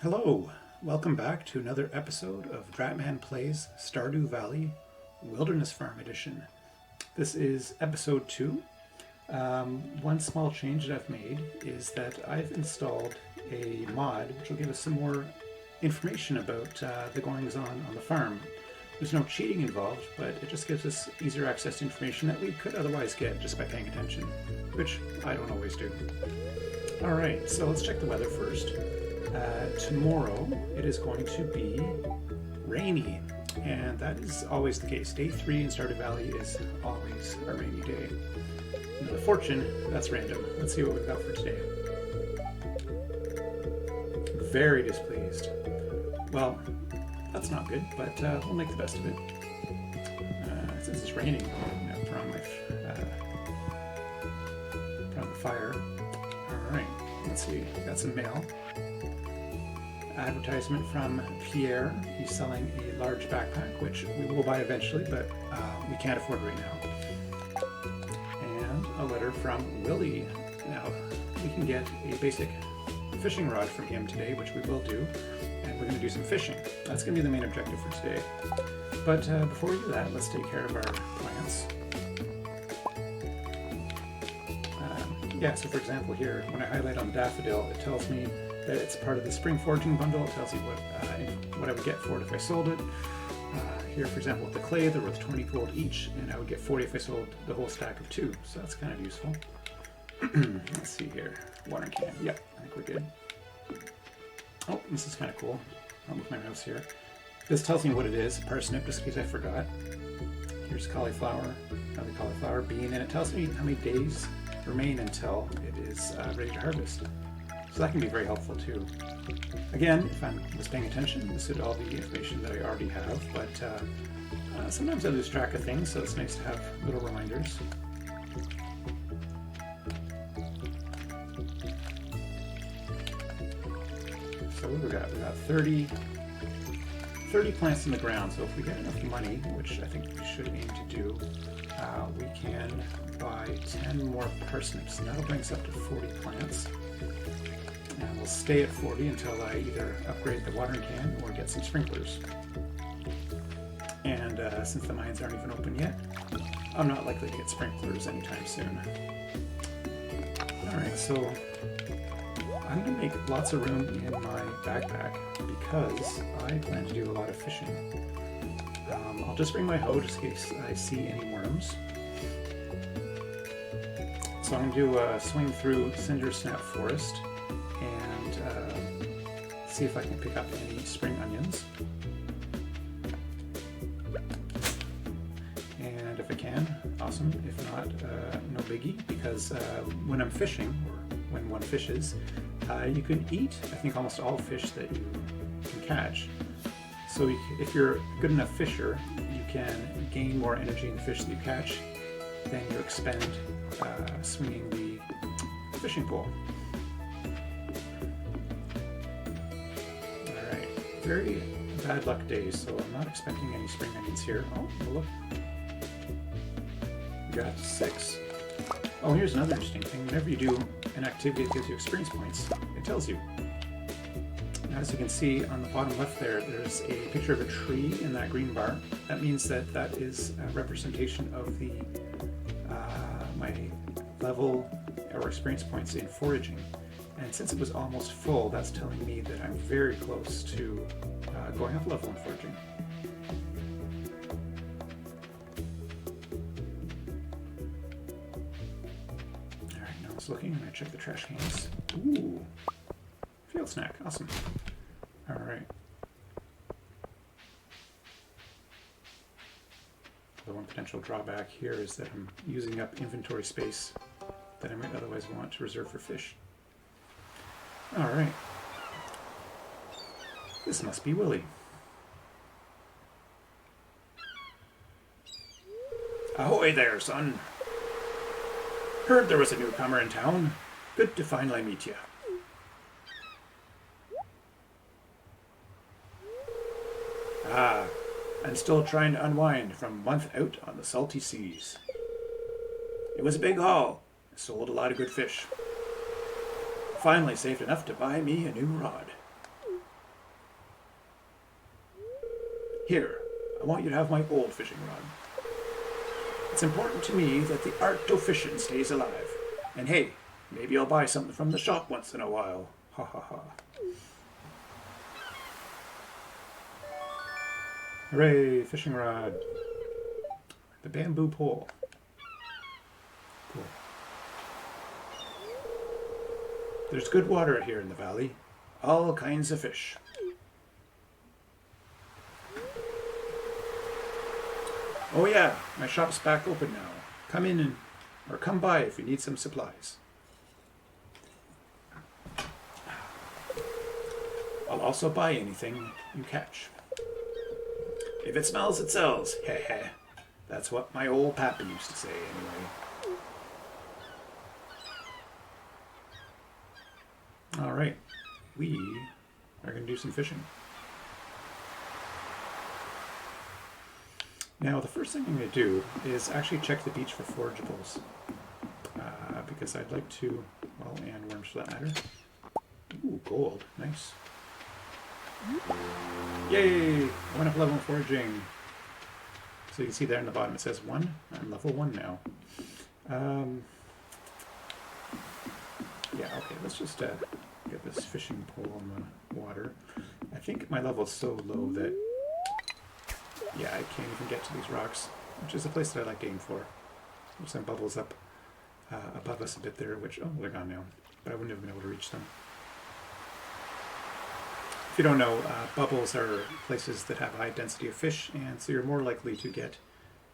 Hello, welcome back to another episode of Dratman Plays Stardew Valley Wilderness Farm Edition. This is episode 2. One small change that I've made is that I've installed a mod which will give us some more information about the goings-on the farm. There's no cheating involved, but it just gives us easier access to information that we could otherwise get just by paying attention, which I don't always do. Alright, so let's check the weather first. Tomorrow it is going to be rainy, and that is always the case. Day 3 in Stardew Valley is always a rainy day. Now, the fortune, that's random. Let's see what we've got for today. Very displeased. Well, that's not good, but we'll make the best of it. Since it's raining, I'm put on the fire. Alright, let's see. Got some mail. Advertisement from Pierre. He's selling a large backpack, which we will buy eventually, but we can't afford right now. And a letter from Willy. Now, we can get a basic fishing rod from him today, which we will do, and we're going to do some fishing. That's going to be the main objective for today. But before we do that, let's take care of our plants. So for example here, when I highlight on daffodil, it tells me that it's part of the spring foraging bundle. It tells you what I would get for it if I sold it. Here, for example, with the clay, they're worth 20 gold each, and I would get 40 if I sold the whole stack of 2. So that's kind of useful. Let's see here. Water can. Yep, I think we're good. Oh, this is kind of cool. I'll move my mouse here. This tells me what it is. Parsnip, just in case I forgot. Here's cauliflower, another cauliflower bean, and it tells me how many days remain until it is ready to harvest. So that can be very helpful too. Again, if I was paying attention, this would all be information that I already have, but sometimes I lose track of things, so it's nice to have little reminders. So what do we got? We got 30 plants in the ground, so if we get enough money, which I think we should aim to do, we can buy 10 more parsnips, and that'll bring us up to 40 plants. And we'll stay at 40 until I either upgrade the watering can or get some sprinklers. And since the mines aren't even open yet, I'm not likely to get sprinklers anytime soon. Alright, so I'm going to make lots of room in my backpack because I plan to do a lot of fishing. I'll just bring my hoe just in case I see any worms. So I'm going to do a swing through Cinder Snap Forest and see if I can pick up any spring onions. And if I can, awesome. If not, no biggie, because when I'm fishing, or when one fishes, you can eat, I think, almost all fish that you can catch. So if you're a good enough fisher, you can gain more energy in the fish that you catch than you expend swinging the fishing pole. Alright, very bad luck days, so I'm not expecting any spring onions here. Oh, look. We got 6. Oh, here's another interesting thing. Whenever you do an activity that gives you experience points, it tells you. Now, as you can see on the bottom left there's a picture of a tree in that green bar. That means that that is a representation of the my level or experience points in foraging. And since it was almost full, that's telling me that I'm very close to going up level in foraging. Alright, now I was looking and I checked the trash cans. Ooh, field snack, awesome. Alright. The one potential drawback here is that I'm using up inventory space that I might otherwise want to reserve for fish. Alright. This must be Willy. Ahoy there, son! Heard there was a newcomer in town. Good to finally meet you. I'm still trying to unwind from a month out on the salty seas. It was a big haul. I sold a lot of good fish. Finally saved enough to buy me a new rod. Here, I want you to have my old fishing rod. It's important to me that the art of fishing stays alive. And hey, maybe I'll buy something from the shop once in a while. Ha ha ha. Hooray, fishing rod. The bamboo pole. Cool. There's good water here in the valley. All kinds of fish. Oh yeah, my shop's back open now. Come in or come by if you need some supplies. I'll also buy anything you catch. If it smells, it sells. Heh heh. That's what my old papa used to say anyway. Alright, we are going to do some fishing. Now, the first thing I'm going to do is actually check the beach for forageables. Because I'd like to, well, and worms for that matter. Ooh, gold. Nice. Yay! I went up level in foraging. So you can see there in the bottom it says 1. I'm level 1 now. Yeah, okay, let's just get this fishing pole in the water. I think my level is so low that, yeah, I can't even get to these rocks, which is a place that I like to aim for. There's some bubbles up above us a bit there, which, oh, they're gone now, but I wouldn't have been able to reach them. If you don't know, bubbles are places that have a high density of fish, and so you're more likely to get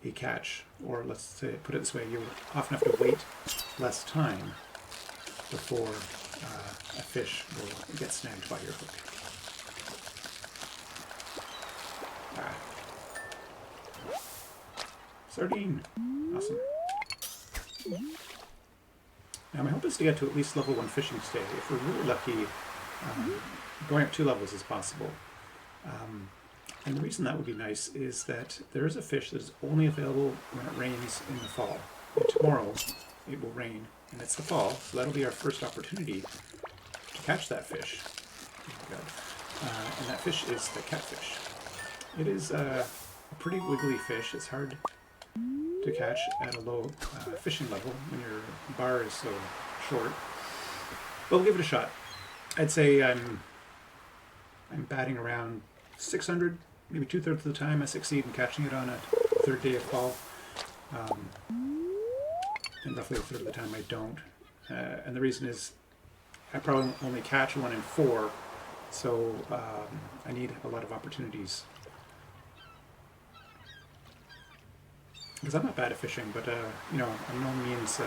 a catch, or let's say, put it this way, you often have to wait less time before a fish will get snagged by your hook. Sardine! Awesome. Now my hope is to get to at least level 1 fishing stay. If we're really lucky, going up 2 levels is possible. And the reason that would be nice is that there is a fish that is only available when it rains in the fall. And tomorrow it will rain, and it's the fall, so that'll be our first opportunity to catch that fish. Oh my God. And that fish is the catfish. It is a pretty wiggly fish. It's hard to catch at a low fishing level when your bar is so short. But we'll give it a shot. I'd say I'm batting around 600, maybe 2/3 of the time I succeed in catching it on a 3rd day of fall. And roughly 1/3 of the time I don't. And the reason is I probably only catch 1 in 4, so I need a lot of opportunities. Because I'm not bad at fishing, but you know, I'm no means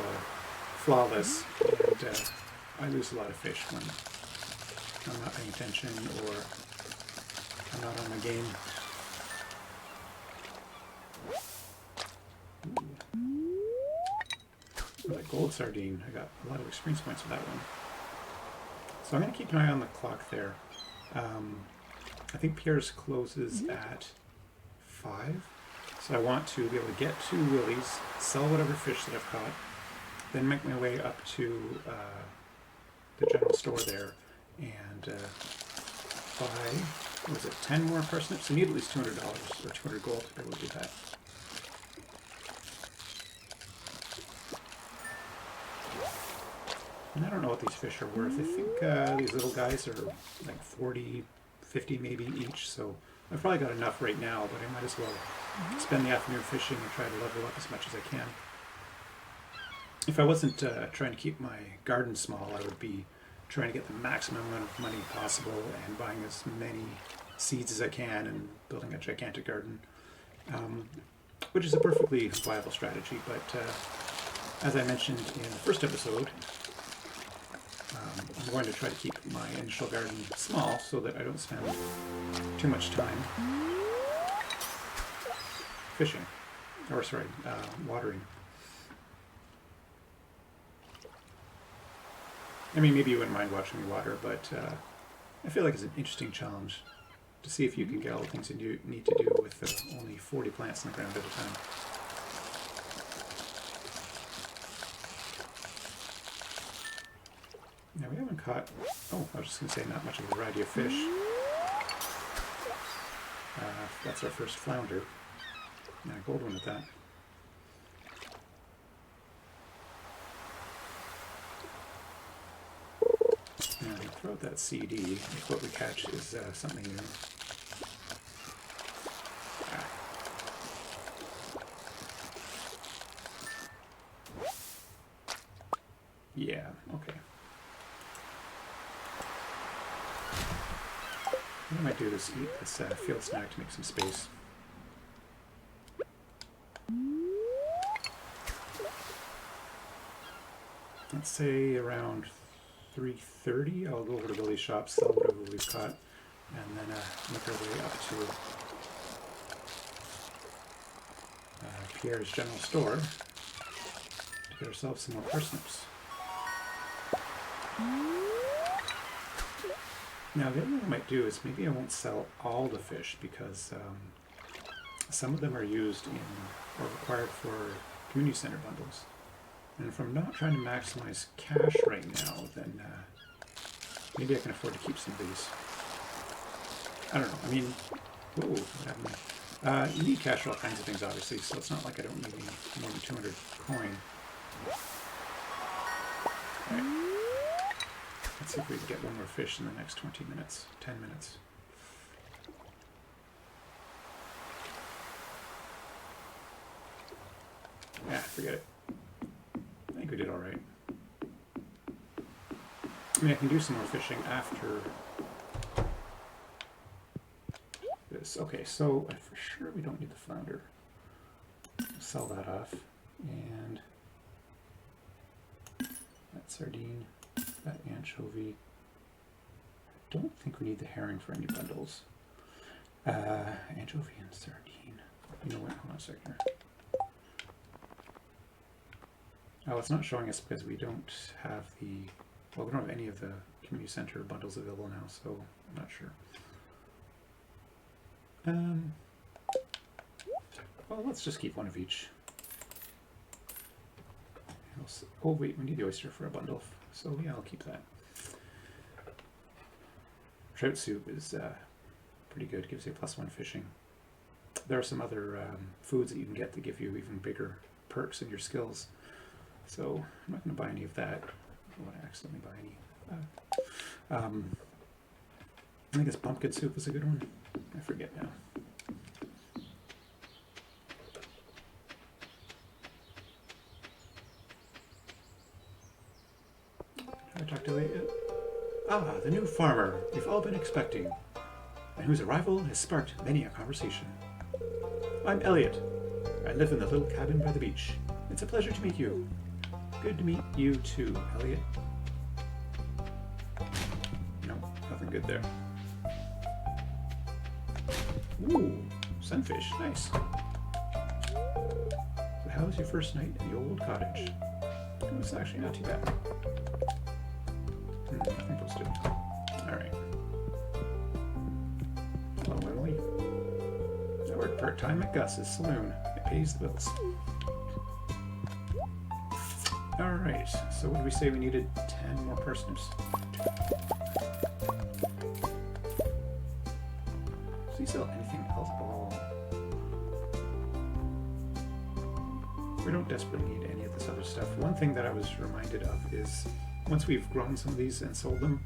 flawless, and I lose a lot of fish when I'm not paying attention or I'm not on my game. Ooh, that gold sardine, I got a lot of experience points for that one. So I'm going to keep an eye on the clock there. I think Pierre's closes at 5. So I want to be able to get to Willy's, sell whatever fish that I've caught, then make my way up to the general store there and buy, what was it, 10 more parsnips? I need at least $200 or 200 gold to be able to do that. And I don't know what these fish are worth. I think these little guys are like 40, 50 maybe each, so I've probably got enough right now, but I might as well spend the afternoon fishing and try to level up as much as I can. If I wasn't trying to keep my garden small, I would be trying to get the maximum amount of money possible and buying as many seeds as I can and building a gigantic garden, which is a perfectly viable strategy. But as I mentioned in the first episode, I'm going to try to keep my initial garden small so that I don't spend too much time fishing, or sorry, watering. I mean, maybe you wouldn't mind watching me water, but I feel like it's an interesting challenge to see if you can get all the things you need to do with only 40 plants in the ground at a time. Now we haven't caught, oh, I was just going to say not much of a variety of fish. That's our first flounder. And a gold one at that. And throw out that CD if what we catch is something new. Ah. Yeah, okay. What I might do is eat this field snack to make some space. Let's say around 3:30, I'll go over to Willy's shop, sell whatever we've caught, and then make our way up to Pierre's general store to get ourselves some more parsnips. Now the other thing I might do is maybe I won't sell all the fish because some of them are used in or required for community center bundles. And if I'm not trying to maximize cash right now, then maybe I can afford to keep some of these. I don't know. I mean, whoa, what happened? You need cash for all kinds of things, obviously, so it's not like I don't need any more than 200 coin. Right. Let's see if we can get one more fish in the next 20 minutes, 10 minutes. Yeah, forget it. I think we did all right. I mean, I can do some more fishing after this. Okay, so for sure we don't need the flounder. Sell that off. And that sardine, that anchovy. I don't think we need the herring for any bundles. Anchovy and sardine. You know what? Hold on a second here. Oh, it's not showing us because we don't have the, well, we don't have any of the community center bundles available now, so I'm not sure. Well, let's just keep one of each. Oh wait, we need the oyster for a bundle, so yeah, I'll keep that. Trout soup is pretty good, gives you a +1 fishing. There are some other foods that you can get that give you even bigger perks in your skills. So I'm not going to buy any of that. I don't want to accidentally buy any. I think this pumpkin soup is a good one. I forget now. I talked to the new farmer we've all been expecting, and whose arrival has sparked many a conversation. I'm Elliot. I live in the little cabin by the beach. It's a pleasure to meet you. Good to meet you too, Elliot. No, nothing good there. Ooh, sunfish, nice. So how was your first night in the old cottage? It was actually not too bad. I think those do. Alright. Hello, Emily. I work part-time at Gus's saloon. It pays the bills. Alright, so what did we say we needed? 10 more parsnips. Does he sell anything else at all? We don't desperately need any of this other stuff. One thing that I was reminded of is once we've grown some of these and sold them,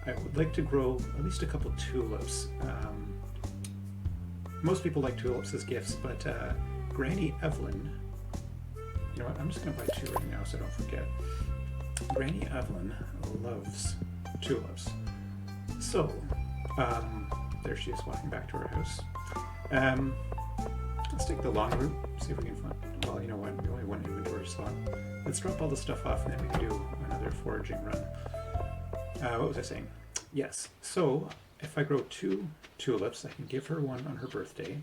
I would like to grow at least a couple tulips. Most people like tulips as gifts, but Granny Evelyn, you know what, I'm just going to buy 2 right now so I don't forget. Granny Evelyn loves tulips. So, there she is walking back to her house. Let's take the long route, see if we can find, well, you know what, we only have 1 inventory slot. Let's drop all the stuff off and then we can do another foraging run. What was I saying? Yes, so if I grow 2 tulips, I can give her one on her birthday.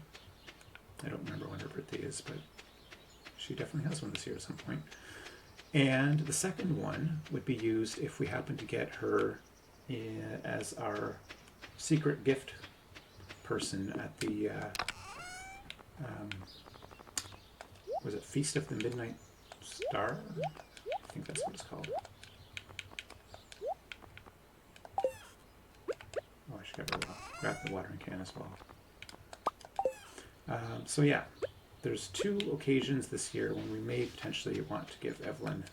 I don't remember when her birthday is, but she definitely has one this year at some point. And the second one would be used if we happen to get her as our secret gift person at the, was it Feast of the Midnight Star? I think that's what it's called. Oh, I should grab the watering can as well. So yeah, there's 2 occasions this year when we may potentially want to give Evelyn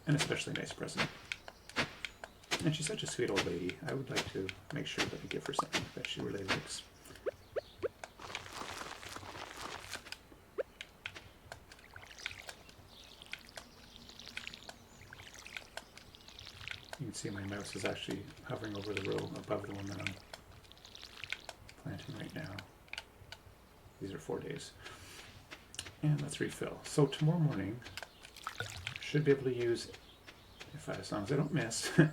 an especially nice present. And she's such a sweet old lady. I would like to make sure that we give her something that she really likes. You can see my mouse is actually hovering over the row above the one that I'm planting right now. These are 4 days. And let's refill. So tomorrow morning, I should be able to use, as long as I don't miss, I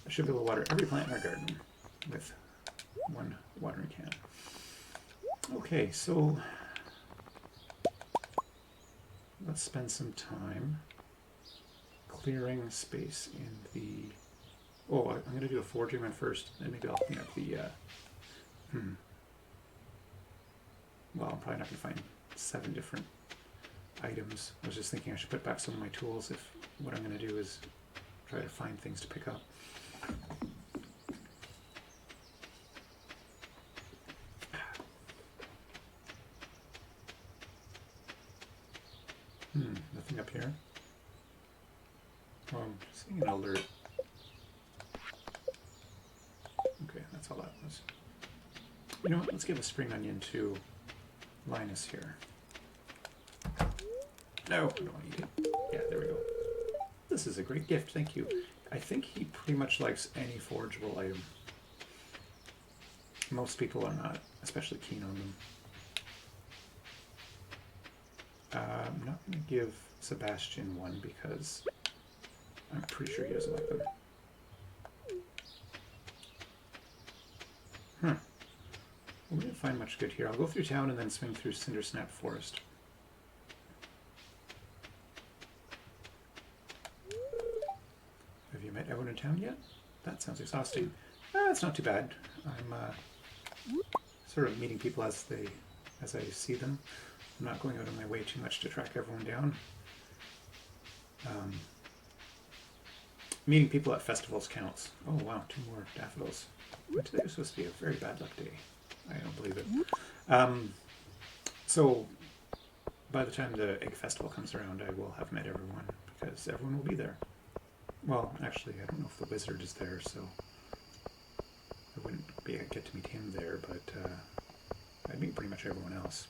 should be able to water every plant in our garden with 1 watering can. Okay, so let's spend some time clearing space in the... Oh, I'm going to do a foraging run first, and maybe I'll clean up the... Well, I'm probably not going to find 7 different items. I was just thinking I should put back some of my tools if what I'm going to do is try to find things to pick up. Nothing up here. Oh, I'm seeing an alert. Okay, that's all that was. You know what? Let's give a spring onion to Linus here. No, I don't want to eat it. Yeah, there we go. This is a great gift, thank you. I think he pretty much likes any forageable item. Most people are not especially keen on them. I'm not going to give Sebastian one because I'm pretty sure he doesn't like them. We didn't find much good here. I'll go through town and then swing through Cindersnap Forest. Have you met everyone in town yet? That sounds exhausting. It's not too bad. I'm sort of meeting people as I see them. I'm not going out of my way too much to track everyone down. Meeting people at festivals counts. Oh wow, 2 more daffodils. Today was supposed to be a very bad luck day. I don't believe it. So by the time the egg festival comes around, I will have met everyone because everyone will be there. Well, actually, I don't know if the wizard is there, so I wouldn't get to meet him there, but I'd meet pretty much everyone else.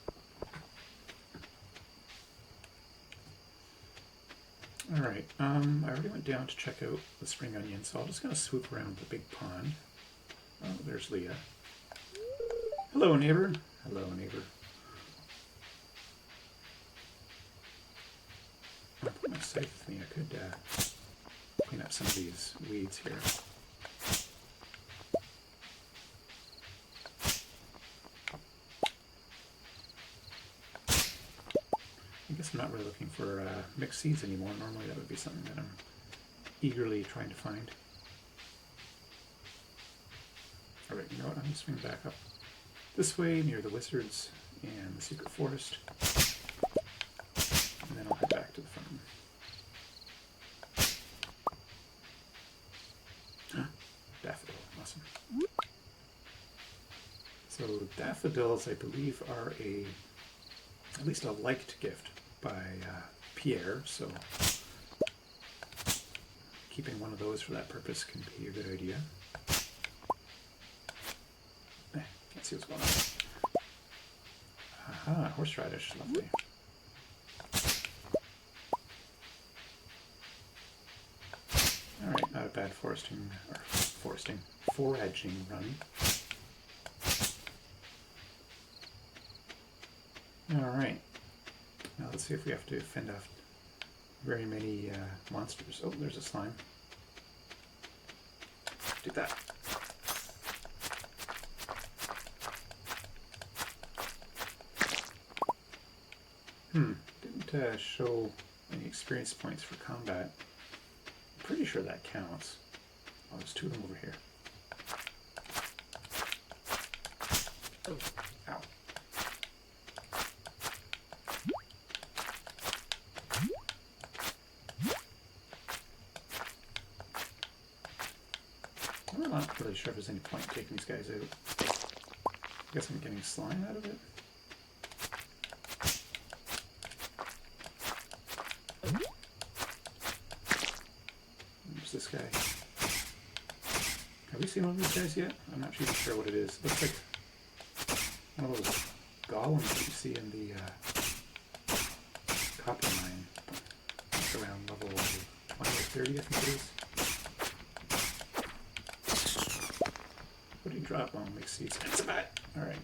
Alright, I already went down to check out the spring onion, so I'll just kind of swoop around the big pond. Oh, there's Leah. Hello, neighbor. Hello, neighbor. I'll put my scythe with me. I could clean up some of these weeds here. I guess I'm not really looking for mixed seeds anymore. Normally that would be something that I'm eagerly trying to find. Alright, you know what? I'm going to swing back up this way near the wizards and the secret forest. And then I'll head back to the farm. Daffodil, awesome. So daffodils, I believe, are at least a liked gift by Pierre, so keeping one of those for that purpose can be a good idea. Can't see what's going on. Aha, horseradish, lovely. Alright, not a bad foraging run. Alright, now let's see if we have to fend off very many monsters. Oh, there's a slime. Do that. Didn't show any experience points for combat. I'm pretty sure that counts. Oh, there's 2 of them over here. Oh, ow. I'm not really sure if there's any point in taking these guys out. I guess I'm getting slime out of it. seen one of these guys yet? I'm not even sure what it is. Looks like one of those golems that you see in the copper mine. It's around level 20 or 30, I think it is. What do you drop? Oh, makes seeds. It's a bat! Alright.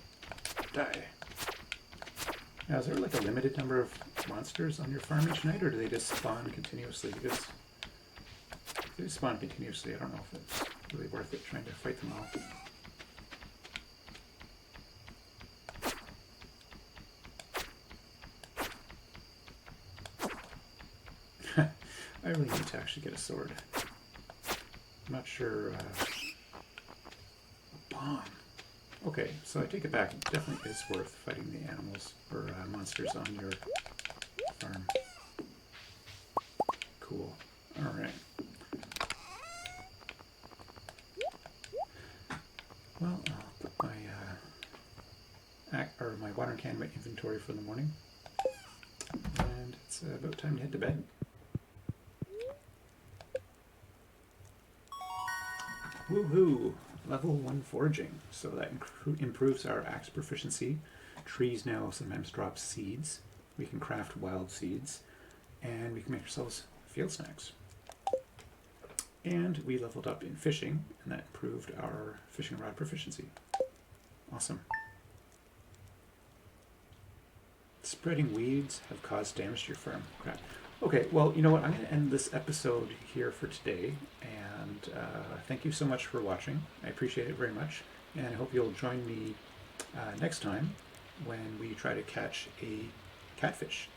Die. Now, is there like a limited number of monsters on your farm each night, or do they just spawn continuously? Because if they spawn continuously, I don't know if it's really worth it trying to fight them all. I really need to actually get a sword. I'm not sure. A bomb. Okay, so I take it back. It definitely is worth fighting the animals or monsters on your farm. Cool. All right. Well, I'll put my watering can in my inventory for the morning, and it's about time to head to bed. Woohoo! Level 1 foraging, so that improves our axe proficiency. Trees now sometimes drop seeds. We can craft wild seeds, and we can make ourselves field snacks. And we leveled up in fishing, and that improved our fishing rod proficiency. Awesome. Spreading weeds have caused damage to your farm. Crap. Okay, well, you know what? I'm going to end this episode here for today, and thank you so much for watching. I appreciate it very much, and I hope you'll join me next time when we try to catch a catfish.